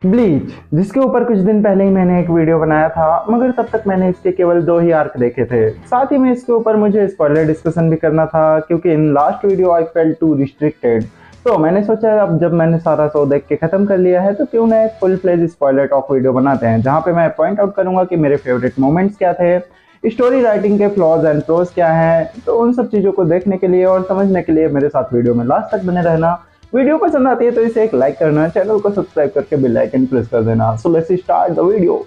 Bleach, जिसके ऊपर कुछ दिन पहले ही मैंने एक वीडियो बनाया था, मगर तब तक मैंने इसके केवल 2 ही आर्क देखे थे। साथ ही में इसके ऊपर मुझे स्पॉइलर डिस्कशन भी करना था, क्योंकि in last video I felt too restricted. तो मैंने सोचा अब जब मैंने सारा शो देख के खत्म कर लिया है तो क्यों ना एक full fledge spoiler talk video बनाते हैं, जहाँ पे मैं पॉइंट आउट करूंगा कि मेरे फेवरेट मोमेंट्स क्या थे, स्टोरी राइटिंग के फ्लॉज एंड प्रोज क्या हैं। तो उन सब चीज़ों को देखने के लिए और समझने के लिए मेरे साथ वीडियो में लास्ट तक बने रहना। वीडियो पसंद आती है तो इसे एक लाइक करना, चैनल को सब्सक्राइब करके बेल आइकन प्रेस कर देना। So let's start the video.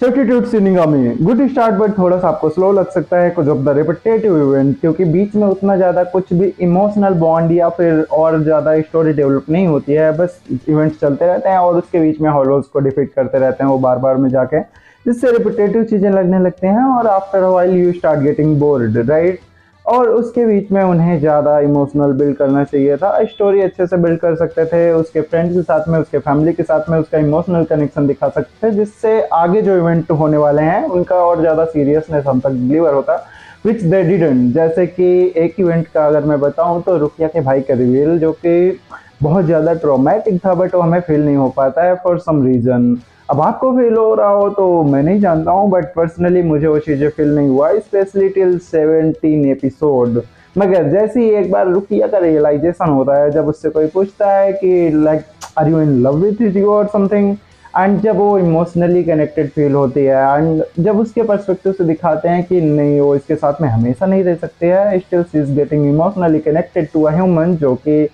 Substitute shinigami, good start but थोड़ा सा आपको स्लो लग सकता है कुछ ऑफ द रिपीटेटिव इवेंट, क्योंकि बीच में उतना ज़्यादा कुछ भी इमोशनल बॉन्ड या फिर और ज़्यादा स्टोरी डेवलप नहीं होती है। बस इवेंट्स चलते रहते हैं और उसके बीच में हॉलोज को डिफीट करते रहते हैं वो बार बार में जाके, जिससे रिपीटेटिव चीज़ें लगने लगते हैं और after a while you start getting bored, right. और उसके बीच में उन्हें ज़्यादा इमोशनल बिल्ड करना चाहिए था, स्टोरी अच्छे से बिल्ड कर सकते थे, उसके फ्रेंड्स के साथ में, उसके फैमिली के साथ में उसका इमोशनल कनेक्शन दिखा सकते थे, जिससे आगे जो इवेंट होने वाले हैं उनका और ज़्यादा सीरियसनेस हम तक डिलीवर होता, विच दे डिडंट। जैसे कि एक इवेंट का अगर मैं बताऊं तो रुकिया के भाई का रिवील, जो कि बहुत ज़्यादा ट्रॉमेटिक था, बट वो हमें फील नहीं हो पाता है फॉर सम रीज़न। अब आपको फील हो रहा हो तो मैं नहीं जानता हूँ, बट पर्सनली मुझे वो चीज़ें फील नहीं हुआ, स्पेशली टिल 17 एपिसोड। मगर जैसे ही एक बार रुकिया का रियलाइजेशन होता है, जब उससे कोई पूछता है कि like are you in love with you और समथिंग, एंड जब वो इमोशनली कनेक्टेड फील होती है, एंड जब उसके पर्सपेक्टिव से दिखाते हैं कि नहीं वो इसके साथ में हमेशा नहीं रह सकते हैं, still she is getting emotionally connected to a human, जो कि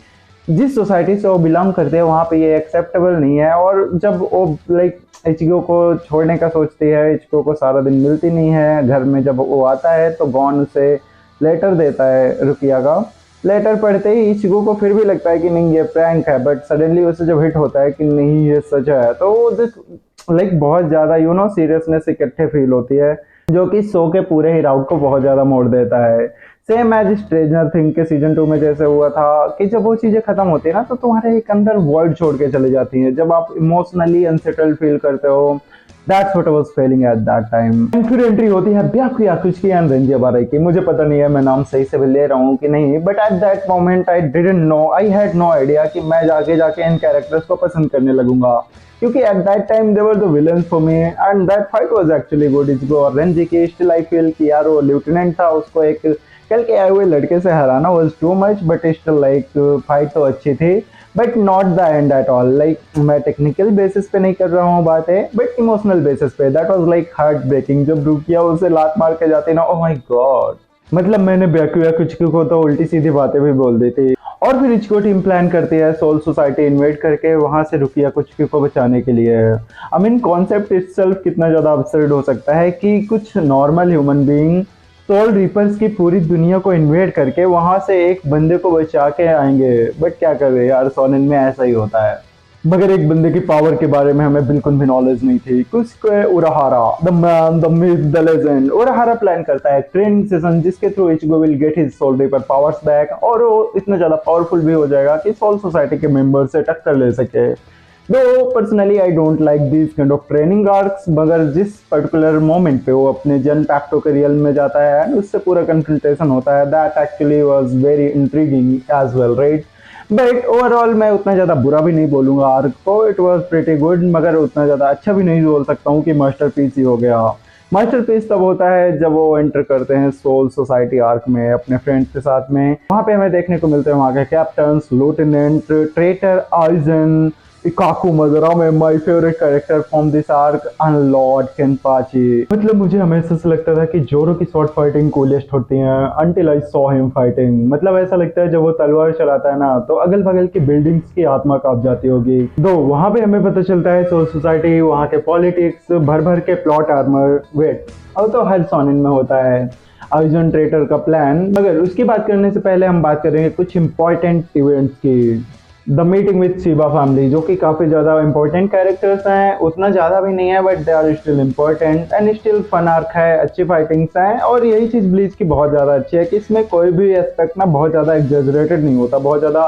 जिस सोसाइटी से वो बिलोंग करते हैं वहाँ पे ये एक्सेप्टेबल नहीं है। और जब वो लाइक इचिगो को छोड़ने का सोचती है, इचिगो को सारा दिन मिलती नहीं है, घर में जब वो आता है तो गॉन उसे लेटर देता है रुकिया का। लेटर पढ़ते ही इचिगो को फिर भी लगता है कि नहीं ये प्रैंक है, बट सडनली उसे जब हिट होता है कि नहीं ये सच है, तो लाइक बहुत ज़्यादा सीरियसनेस इकट्ठे फील होती है, जो कि शो के पूरे ही राउट को बहुत ज़्यादा मोड़ देता है। सेम एज स्ट्रेंजर थिंग के सीजन 2 में जैसे हुआ था कि जब वो चीज़ें खत्म होती है ना तो तुम्हारे एक अंदर वर्ड छोड़ के चली जाती हैं, जब आप इमोशनली अनसेटल्ड फील करते हो। That's what I was feeling at that time. फिर एंट्री होती है ब्याकुयाकुची एंड रंजियाबाई की। मुझे पता नहीं है मैं नाम सही से ले रहा हूँ कि नहीं, but at that moment I didn't know, I had no idea कि मैं जाके इन कैरेक्टर्स को पसंद करने लगूंगा, क्योंकि at that time they were the villains for me and that fight was actually good. Ichigo और रेंजी की स्टिल आई फील कि यार वो लेफ्टिनेंट था, उसको एक कल के आए हुए लड़के से हराना was too much, but still like fight तो अच्छी थी, but not the end at all. Like मैं टेक्निकल बेसिस पे नहीं कर रहा हूँ बात है, बट इमोशनल बेसिस पे that was like heart breaking. जब रुकिया उसे लात मार के जाती ना, ओह माय गॉड, मतलब मैंने ब्याकुयाकुची को तो उल्टी सीधी बातें भी बोल दी थी। और फिर इचिगो टीम प्लान करती है सोल सोसाइटी इन्वेट करके वहां से रुकियाकुची को बचाने के लिए। आई मीन कॉन्सेप्ट इटसेल्फ कितना ज्यादा अब्सर्ड हो सकता है कि कुछ normal human being soul reapers की पूरी दुनिया को इन्वेट करके वहां से एक बंदे को बचा के आएंगे, बट क्या कर रहे यार, सोनेन में ऐसा ही होता है। मगर एक बंदे की पावर के बारे में हमें बिल्कुल भी नॉलेज नहीं थी। कुछ Urahara, the man, the myth, the legend. Urahara plan करता है ट्रेनिंग सेशन, जिसके through Ichigo will get his soul reaper powers back, और वो इतना ज्यादा पावरफुल भी हो जाएगा कि सोल सोसाइटी के मेंबर से टक्कर ले सके। दो personally I don't like this kind of training arcs, मगर जिस पर्टिकुलर मोमेंट पे वो अपने जन पैक्टो के रियल में जाता है एंड उससे पूरा कंसल्टेशन होता है, that actually was very intriguing as well, right. But overall मैं उतना ज़्यादा बुरा भी नहीं बोलूँगा आर्क को, इट वाज प्रीटी गुड, मगर उतना ज़्यादा अच्छा भी नहीं बोल सकता हूँ कि मास्टरपीस ही हो गया। मास्टरपीस तब होता है जब वो एंटर करते हैं सोल सोसाइटी आर्क में अपने फ्रेंड्स के साथ में। वहाँ पे हमें देखने को मिलते हैं वहाँ के captains, lieutenant, traitor Aizen, Ikkaku Madarame में my favourite character from this arc, and Lord Kenpachi. मतलब मुझे हमेशा से लगता था कि जोरो की शॉर्ट फाइटिंग कूलेस्ट होती है until I saw him fighting. मतलब ऐसा लगता है जब वो तलवार चलाता है ना तो अगल बगल की बिल्डिंग्स की आत्मा कांप जाती होगी। दो वहां पे हमें पता चलता है सोल सोसाइटी, वहां के पॉलिटिक्स, भर भर के प्लॉट आर्मर, वेट अब तो हर सोनिन में होता है आइजन ट्रेटर का प्लान। मगर उसकी बात करने से पहले हम बात करेंगे कुछ इंपॉर्टेंट इवेंट्स की। The meeting with Shiba family, जो कि काफ़ी ज़्यादा इंपॉर्टेंट कैरेक्टर्स हैं, उतना ज़्यादा भी नहीं है, but they are still important and still fun arc है, अच्छी फाइटिंग्स हैं। और यही चीज़ ब्लीच की बहुत ज़्यादा अच्छी है कि इसमें कोई भी एस्पेक्ट ना बहुत ज़्यादा एग्जेजरेटेड नहीं होता, बहुत ज़्यादा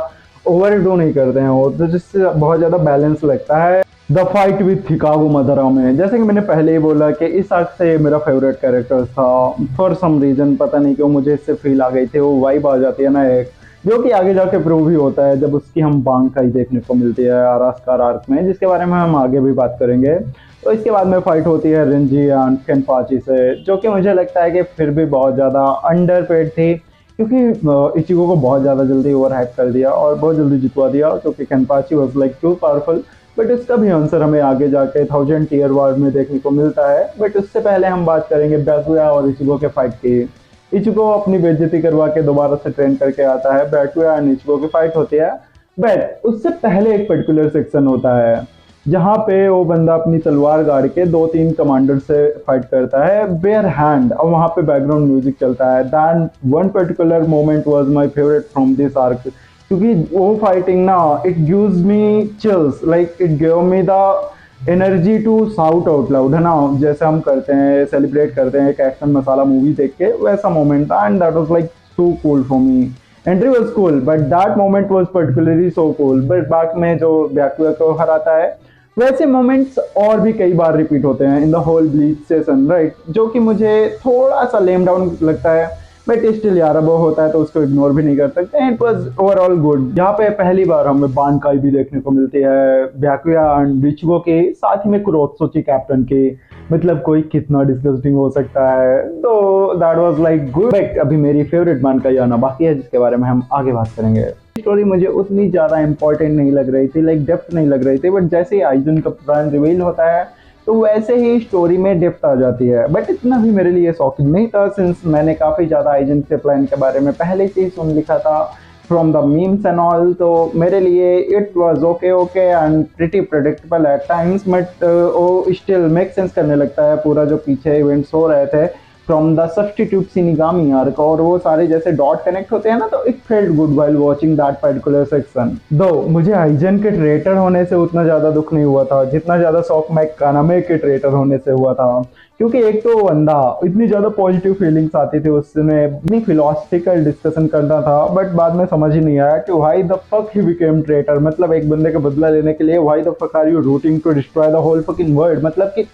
ओवरडू नहीं करते हैं वो, तो जिससे बहुत ज़्यादा बैलेंस लगता है। द फाइट विथ हिकागो मदरा में, जैसे कि मैंने पहले ही बोला कि इस आर्क से मेरा फेवरेट कैरेक्टर था फॉर सम रीज़न, पता नहीं क्यों मुझे इससे फील आ गई थी, वो वाइब आ जाती है ना एक जो कि आगे जाके प्रूव ही होता है जब उसकी हम बांकाई देखने को मिलती है आरास्कार आर्क में, जिसके बारे में हम आगे भी बात करेंगे। तो इसके बाद में फाइट होती है रिंजी एंड केनपाची से, जो कि मुझे लगता है कि फिर भी बहुत ज़्यादा अंडरपेड थी, क्योंकि इचिगो को बहुत ज़्यादा जल्दी ओवर हाइप कर दिया और बहुत जल्दी जितवा दिया, क्योंकि Kenpachi was like too powerful. But इसका भी आंसर हमें आगे जाके 1000 ईयर वार में देखने को मिलता है। बट उससे पहले हम बात करेंगे बैकुया और इचिगो के फाइट की। इचिगो अपनी बेइज्जती करवा के दोबारा से ट्रेन करके आता है, बैकुया एंड इचिगो की फाइट होती है। बट उससे पहले एक पर्टिकुलर सेक्शन होता है जहाँ पे वो बंदा अपनी तलवार गाड़ के 2-3 कमांडर से फाइट करता है बेयर हैंड, और वहाँ पे बैकग्राउंड म्यूजिक चलता है। That one particular moment was my favourite from this arc, क्योंकि वो फाइटिंग ना, it gives me chills, like it give me the energy to shout out loud, है ना, जैसे हम करते हैं, सेलिब्रेट करते हैं एक एक्शन मसाला मूवी देख के, वैसा मोमेंट था। And that was like so cool for me. Entry was cool but that moment was particularly so cool. But back में जो बैकुया को हराता है, वैसे मोमेंट्स और भी कई बार रिपीट होते हैं in the whole Bleach session, right, जो कि मुझे थोड़ा सा लेम डाउन लगता है। बट स्टिल यार, अब वो होता है तो उसको इग्नोर भी नहीं कर सकते। It was overall good. यहाँ पे पहली बार हमें बानकाई भी देखने को मिलती है बैकुया एंड इचिगो के, साथ ही में कुरोत्सुची कैप्टन के। मतलब कोई कितना डिस्गस्टिंग हो सकता है। तो that was like good. But अभी मेरी फेवरेट बानकाई आना बाकी है, जिसके बारे में हम आगे बात करेंगे। स्टोरी मुझे उतनी ज्यादा इंपॉर्टेंट नहीं लग रही थी, लाइक डेप्थ नहीं लग रही थी। बट जैसे ही आइजन का प्लान रिवील होता है तो वैसे ही स्टोरी में डेप्थ आ जाती है। बट इतना भी मेरे लिए शॉकिंग नहीं था, सिंस मैंने काफी ज्यादा आइजन के प्लान के बारे में पहले से ही सुन लिखा था from the memes and all. तो मेरे लिए it was okay and pretty predictable at times, but वो स्टिल मेक सेंस करने लगता है पूरा जो पीछे इवेंट्स हो रहे थे from the substitute shinigami arc, और वो सारे जैसे डॉट कनेक्ट होते हैं ना, तो it felt good while watching that particular section. दो मुझे आइजन के ट्रेटर होने से उतना ज्यादा दुख नहीं हुआ था जितना ज्यादा शॉक मैक कानामे के ट्रेटर होने से हुआ था, क्योंकि एक तो बंदा इतनी ज्यादा पॉजिटिव फीलिंग्स आती थी उसने, इतनी फिलोसफिकल डिस्कशन करता था, बट बाद में समझ ही नहीं आया कि why the fuck he became traitor. मतलब एक बंदे का बदला लेने के लिए why the fuck are you rooting to destroy the whole fucking world. मतलब कि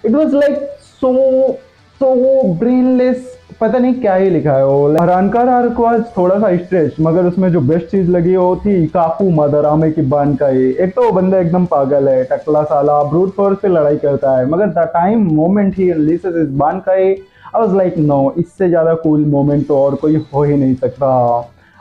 इट वाज लाइक सो वो ब्रेनलेस, पता नहीं क्या ही लिखा है वो। हरानकार आर्क वाज थोड़ा सा स्ट्रेच, मगर उसमें जो बेस्ट चीज लगी वो थी काकू मदरामे की बानकाई। एक तो वो बंदा एकदम पागल है, टकला साला ब्रूट फोर्स से लड़ाई करता है, मगर the time moment he releases इस बानकाई, आई वाज लाइक नो, इससे ज्यादा कूल मोमेंट तो और कोई हो ही नहीं सकता।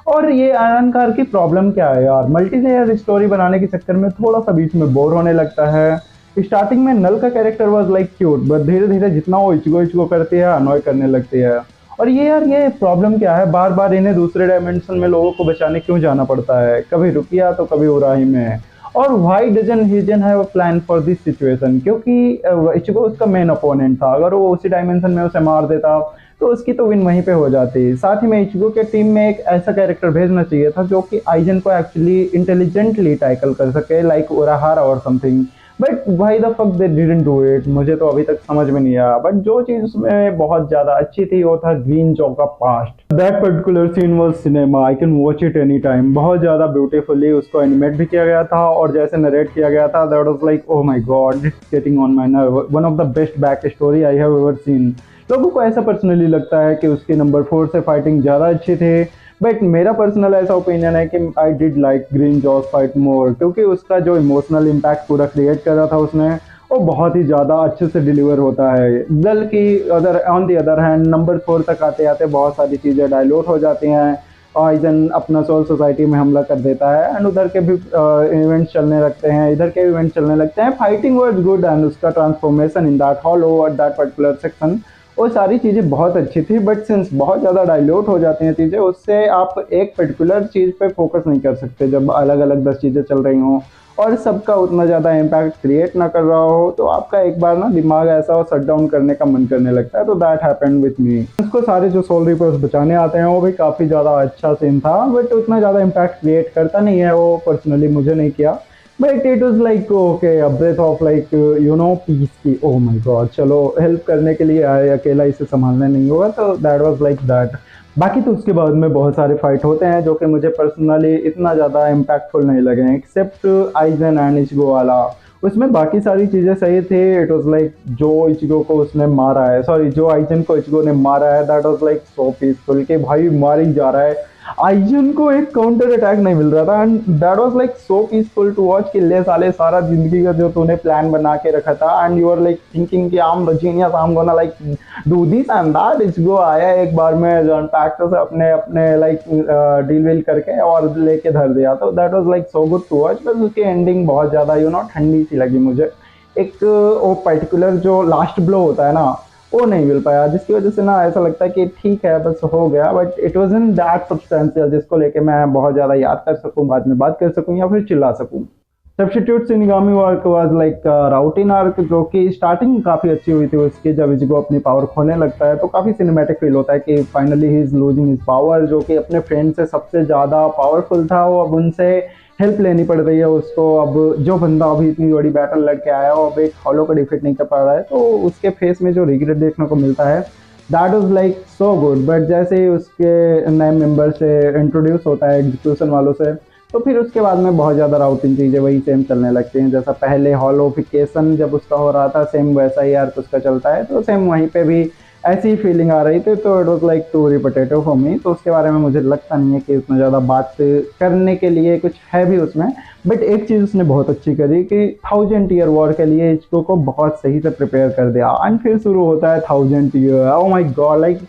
और ये हरानकार की प्रॉब्लम क्या है यार, मल्टीलेयर स्टोरी बनाने के चक्कर में थोड़ा सा बीच में बोर होने लगता है। स्टार्टिंग में नल का character was like cute, but धीरे धीरे जितना वो इचिगो करती है, अनॉय करने लगती है। और ये यार, ये प्रॉब्लम क्या है, बार बार इन्हें दूसरे डायमेंशन में लोगों को बचाने क्यों जाना पड़ता है, कभी रुकिया तो कभी उराही में। और why doesn't Aizen have a plan for this situation, क्योंकि इचिगो उसका मेन अपोनेंट था, अगर वो उसी डायमेंशन में उसे मार देता तो उसकी तो विन वहीं पे हो जाती। साथ ही में इचिगो के टीम में एक ऐसा कैरेक्टर भेजना चाहिए था जो कि आइजन को एक्चुअली इंटेलिजेंटली टैकल कर सके, लाइक उराहारा और something. But why the fuck they didn't do it, मुझे तो अभी तक समझ में नहीं आया। बट जो चीज उसमें बहुत ज्यादा अच्छी थी वो था ग्रीन जॉ का पास्ट। That particular scene was cinema, I can watch it any time. बहुत ज्यादा ब्यूटीफुली उसको एनिमेट भी किया गया था, और जैसे नरेट किया गया था, that was like oh my God, it's getting on my nerve, one of the best back story I have ever seen. लोगों को ऐसा पर्सनली लगता है कि उसकी नंबर 4 से फाइटिंग ज्यादा अच्छी थी, बट मेरा पर्सनल ऐसा ओपिनियन है कि I did like Grimmjow's fight more, क्योंकि उसका जो इमोशनल इम्पैक्ट पूरा क्रिएट कर रहा था उसने, वो बहुत ही ज़्यादा अच्छे से डिलीवर होता है। दल की on the other hand number 4 तक आते आते बहुत सारी चीज़ें डाइल्यूट हो जाती हैं। आइजन अपना सोल सोसाइटी में हमला कर देता है, एंड उधर के भी इवेंट्स चलने लगते हैं, इधर के इवेंट्स चलने लगते हैं। फाइटिंग वाज गुड, एंड उसका transformation in that hollow at that particular section, वो सारी चीज़ें बहुत अच्छी थी। बट सिंस बहुत ज़्यादा डाइल्यूट हो जाती हैं चीज़ें, उससे आप एक पर्टिकुलर चीज़ पे फोकस नहीं कर सकते जब अलग अलग 10 चीज़ें चल रही हों, और सबका उतना ज़्यादा इम्पैक्ट क्रिएट ना कर रहा हो, तो आपका एक बार ना दिमाग ऐसा हो शट डाउन करने का मन करने लगता है। तो दैट हैपेंड विथ मी। उसको सारे जो सोल रिपर्स बचाने आते हैं वो भी काफ़ी ज़्यादा अच्छा सीन था, बट उतना ज़्यादा इम्पैक्ट क्रिएट करता नहीं है वो, पर्सनली मुझे नहीं किया। But it was like okay, a breath of like you know peace की, ओह माय गॉड, चलो हेल्प करने के लिए आए, अकेला इसे संभालना नहीं होगा, तो दैट वाज लाइक दैट। बाकी तो उसके बाद में बहुत सारे फाइट होते हैं जो कि मुझे पर्सनली इतना ज़्यादा इम्पैक्टफुल नहीं लगे, एक्सेप्ट आइजन एंड इचिगो वाला। उसमें बाकी सारी चीज़ें सही थी। इट वाज लाइक जो इचिगो को उसने मारा है, सॉरी जो आइजन को इचिगो ने मारा है, that was like so peaceful कि भाई मार ही जा रहा है, आइजन को एक काउंटर अटैक नहीं मिल रहा था and that was like so peaceful to watch कि ले साले सारा जिंदगी का जो तूने प्लान बना के रखा था and you are like thinking कि I am the genius, I am gonna like do this and that. Ichigo आया एक बार में जॉन पैक्टर से अपने अपने लाइक डील वील करके और लेके धर दिया। तो that was like so good to watch. बस उसकी एंडिंग बहुत ज़्यादा ठंडी सी लगी मुझे। एक वो पर्टिकुलर जो लास्ट ब्लो होता है ना वो नहीं मिल पाया, जिसकी वजह से ना ऐसा लगता है कि ठीक है बस हो गया, but it was in that substantial जिसको लेके मैं बहुत ज़्यादा याद कर सकूं, बाद में बात कर सकूं या फिर चिल्ला सकूं। Substitute shinigami arc was like routine arc, जो कि स्टार्टिंग काफ़ी अच्छी हुई थी उसकी। जब इचिगो अपनी पावर खोने लगता है तो काफ़ी सिनेमैटिक फील होता है कि finally he is losing his power. जो कि अपने फ्रेंड से सबसे ज़्यादा पावरफुल था, वो अब उनसे हेल्प लेनी पड़ रही है उसको। अब जो बंदा अभी इतनी बड़ी बैटल लड़के आया वो अब एक हॉलो को डिफीट नहीं कर पा रहा है, तो उसके फेस में जो रिग्रेट देखने को मिलता है that is like so good. But जैसे ही उसके नए मेंबर से इंट्रोड्यूस होता है एग्जीक्यूशन वालों से, तो फिर उसके बाद में बहुत ज़्यादा राउटिंग चीज़ें वही सेम चलने लगती हैं। जैसा पहले हॉलोफिकेशन जब उसका हो रहा था सेम वैसा ही यार उसका चलता है, तो सेम वहीं पे भी ऐसी ही फीलिंग आ रही थी। तो it was like too repetitive for me. तो उसके बारे में मुझे लगता नहीं है कि उतना ज़्यादा बात करने के लिए कुछ है भी उसमें। बट एक चीज़ उसने बहुत अच्छी करी कि 1000 ईयर वॉर के लिए इचिगो को बहुत सही से प्रिपेयर कर दिया। एंड फिर शुरू होता है 1000 year. Oh my God, like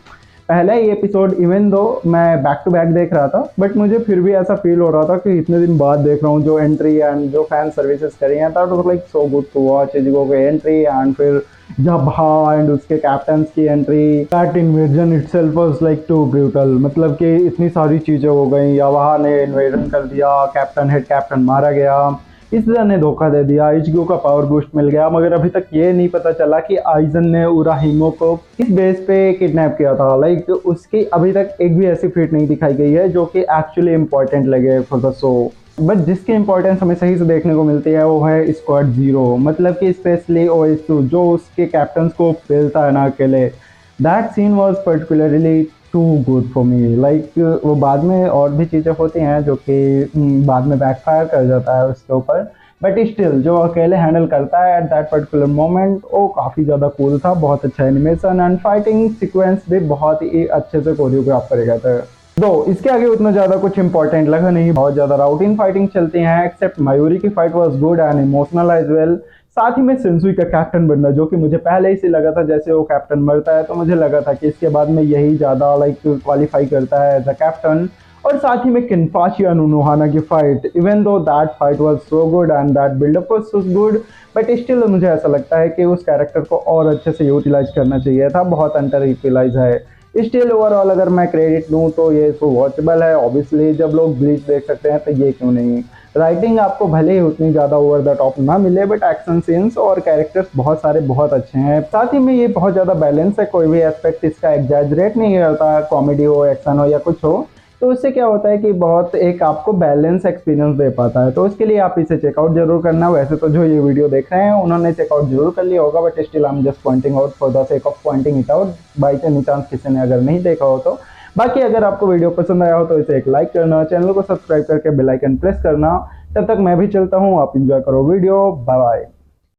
पहला ही एपिसोड इवन दो मैं बैक टू बैक देख रहा था, बट मुझे फिर भी ऐसा फील हो रहा था कि इतने दिन बाद देख रहा हूँ। जो एंट्री एंड जो फैन सर्विसेज करी हैं that was like so good to watch. Ichigo की एंट्री एंड फिर जबहा एंड उसके कैप्टन्स की entry, that invasion itself was like too brutal. मतलब कि इतनी सारी चीज़ें हो गई, यावाहा ने इन्वेजन कर दिया, कैप्टन हेड कैप्टन मारा गया, इस ने धोखा दे दिया, इचिगो का पावर बूस्ट मिल गया। मगर अभी तक ये नहीं पता चला कि आइजन ने उराहिमो को किस बेस पे किडनैप किया था। लाइक उसकी अभी तक एक भी ऐसी फीट नहीं दिखाई गई है जो कि एक्चुअली इंपॉर्टेंट लगे फॉर द शो। बट जिसकी इंपॉर्टेंस हमें सही से देखने को मिलती है वो है स्क्वाड 0। मतलब कि स्पेशली OS2 जो उसके कैप्टन को पेलता है ना अकेले, that scene was particularly too good for me. Like वो बाद में और भी चीज़ें होती हैं जो कि बाद में बैकफायर कर जाता है उसके ऊपर, बट स्टिल जो अकेले हैंडल करता है एट दैट पर्टिकुलर मोमेंट वो काफ़ी ज़्यादा कूल था। बहुत अच्छा एनिमेशन एंड फाइटिंग सीक्वेंस भी बहुत ही अच्छे से कोरियोग्राफ करे गए थे। दो इसके आगे उतना ज़्यादा कुछ इंपॉर्टेंट लगा नहीं, बहुत ज़्यादा राउटिन फाइटिंग चलती हैं, एक्सेप्ट मयूरी की fight was good and emotional as well. साथ ही में सेंसुई का कैप्टन बनना, जो कि मुझे पहले ही से लगा था जैसे वो कैप्टन मरता है तो मुझे लगा था कि इसके बाद में यही ज़्यादा लाइक क्वालिफाई करता है एज अ कैप्टन। और साथ ही में किनफाशी और नोहाना की fight, even though that fight was so good and that buildup was so good, but still मुझे ऐसा लगता है कि उस कैरेक्टर को और अच्छे से यूटिलाइज करना चाहिए था, बहुत अंडर यूटिलाइज है। स्टिल ओवरऑल अगर मैं क्रेडिट लूँ तो ये सो वॉचेबल है। ऑब्वियसली जब लोग ब्लीच देख सकते हैं तो ये क्यों नहीं। राइटिंग आपको भले ही उतनी ज़्यादा ओवर द टॉप ना मिले, बट एक्शन सीन्स और कैरेक्टर्स बहुत सारे बहुत अच्छे हैं। साथ ही में ये बहुत ज़्यादा बैलेंस है, कोई भी एस्पेक्ट इसका एग्जैजरेट नहीं होता, कॉमेडी हो, एक्शन हो या कुछ हो, तो उससे क्या होता है कि बहुत एक आपको बैलेंस एक्सपीरियंस दे पाता है। तो उसके लिए आप इसे चेकआउट जरूर करना। वैसे तो जो ये वीडियो देख रहे हैं उन्होंने चेकआउट जरूर कर लिया होगा, but still I am just pointing out for the sake of Poynting it out, by chance किसी ने अगर नहीं देखा हो तो। बाकी अगर आपको वीडियो पसंद आया हो तो इसे एक लाइक करना, चैनल को सब्सक्राइब करके बेल आइकन प्रेस करना। तब तक मैं भी चलता हूँ, आप इंजॉय करो वीडियो, बाय बाय।